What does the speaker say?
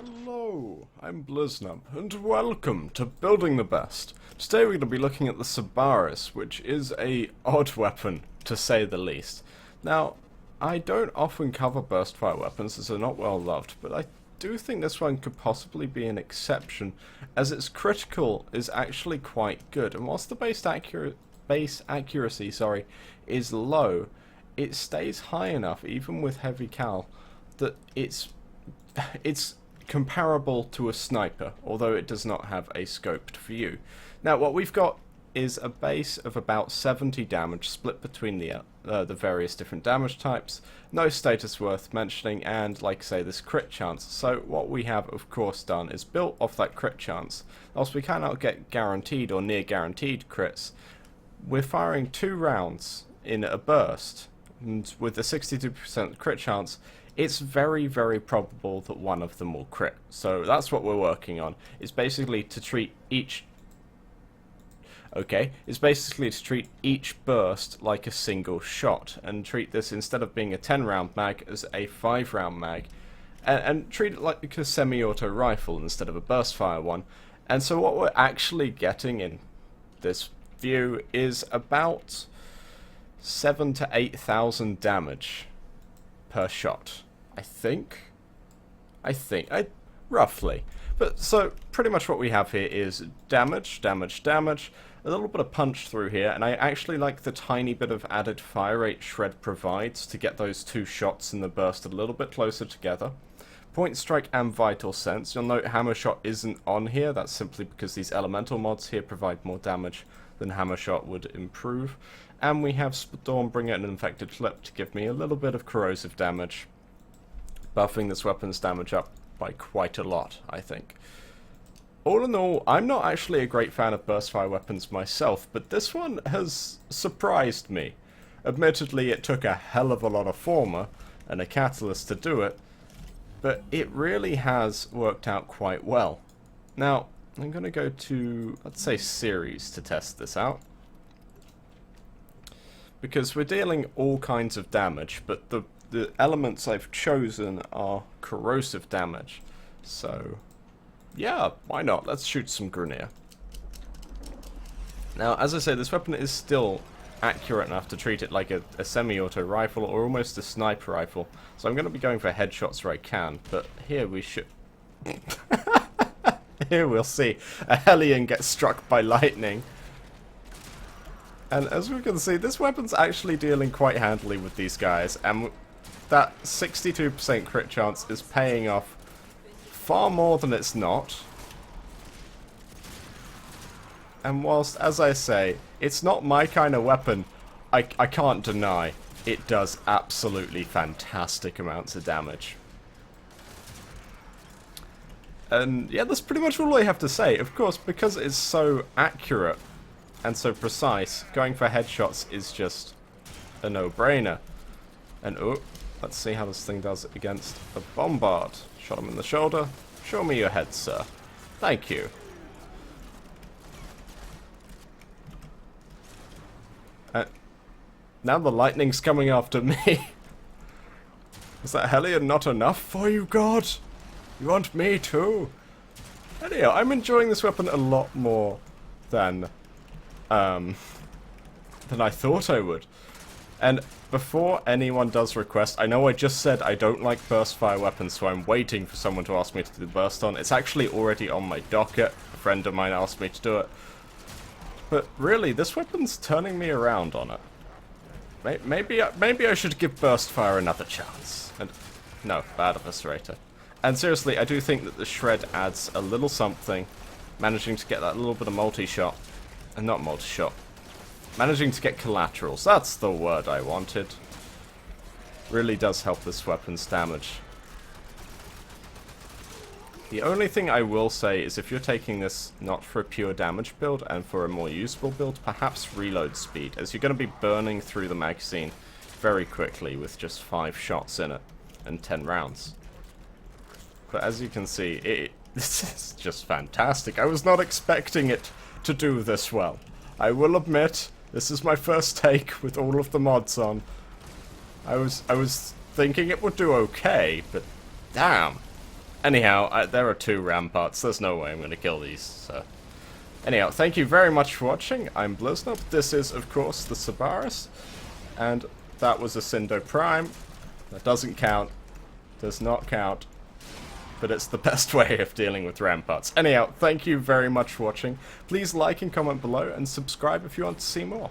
Hello, I'm Bliznub, and welcome to Building the Best. Today we're going to be looking at the Sybaris, which is a odd weapon, to say the least. Now, I don't often cover burst fire weapons as they're not well loved, but I do think this one could possibly be an exception, as its critical is actually quite good, and whilst the base accuracy is low, it stays high enough, even with heavy cal, that it's comparable to a sniper, although it does not have a scoped view. Now, what we've got is a base of about 70 damage, split between the various different damage types, no status worth mentioning, and, like I say, this crit chance. So what we have, of course, done is built off that crit chance. Whilst we cannot get guaranteed or near guaranteed crits, we're firing 2 rounds in a burst, and with a 62% crit chance, it's very, very probable that one of them will crit. So that's what we're working on. It's basically to treat each burst like a single shot, and treat this, instead of being a 10-round mag, as a 5-round mag, and treat it like a semi-auto rifle instead of a burst fire one. And so what we're actually getting in this view is about 7,000 to 8,000 damage per shot. I think, roughly. But so pretty much what we have here is damage, a little bit of punch through here, and I actually like the tiny bit of added fire rate Shred provides to get those 2 shots in the burst a little bit closer together. Point Strike and Vital Sense. You'll note Hammer Shot isn't on here. That's simply because these elemental mods here provide more damage than Hammer Shot would improve. And we have Stormbringer and Infected Clip to give me a little bit of corrosive damage, buffing this weapon's damage up by quite a lot, I think. All in all, I'm not actually a great fan of burst fire weapons myself, but this one has surprised me. Admittedly, it took a hell of a lot of Forma and a catalyst to do it, but it really has worked out quite well. Now, I'm going to go to, let's say, series to test this out, because we're dealing all kinds of damage, but the elements I've chosen are corrosive damage. So, yeah, why not? Let's shoot some Grineer. Now, as I say, this weapon is still accurate enough to treat it like a semi-auto rifle or almost a sniper rifle. So I'm going to be going for headshots where I can, but here we should... Here we'll see a Hellion get struck by lightning. And as we can see, this weapon's actually dealing quite handily with these guys, and that 62% crit chance is paying off far more than it's not. And whilst, as I say, it's not my kind of weapon, I can't deny it does absolutely fantastic amounts of damage. And yeah, that's pretty much all I have to say. Of course, because it's so accurate and so precise, going for headshots is just a no-brainer. And oh, let's see how this thing does against a bombard. Shot him in the shoulder. Show me your head, sir. Thank you. Now the lightning's coming after me. Is that Hellion not enough for you, God? You want me too? Anyhow, I'm enjoying this weapon a lot more than I thought I would. And before anyone does request, I know I just said I don't like burst fire weapons, so I'm waiting for someone to ask me to do burst on. It's actually already on my docket. A friend of mine asked me to do it. But really, this weapon's turning me around on it. Maybe I should give burst fire another chance. And no, bad eviscerator. And seriously, I do think that the Shred adds a little something, managing to get that little bit of multi-shot. And not multi-shot. Managing to get collaterals, that's the word I wanted. Really does help this weapon's damage. The only thing I will say is if you're taking this not for a pure damage build and for a more usable build, perhaps reload speed, as you're going to be burning through the magazine very quickly with just 5 shots in it and 10 rounds. But as you can see, this is just fantastic. I was not expecting it to do this well. I will admit, this is my first take with all of the mods on. I was thinking it would do okay, but damn. Anyhow, there are 2 ramparts. There's no way I'm going to kill these, so... Anyhow, thank you very much for watching. I'm Bliznub. This is, of course, the Sybaris. And that was a Cindo Prime. That doesn't count. Does not count. But it's the best way of dealing with ramparts. Anyhow, thank you very much for watching. Please like and comment below, and subscribe if you want to see more.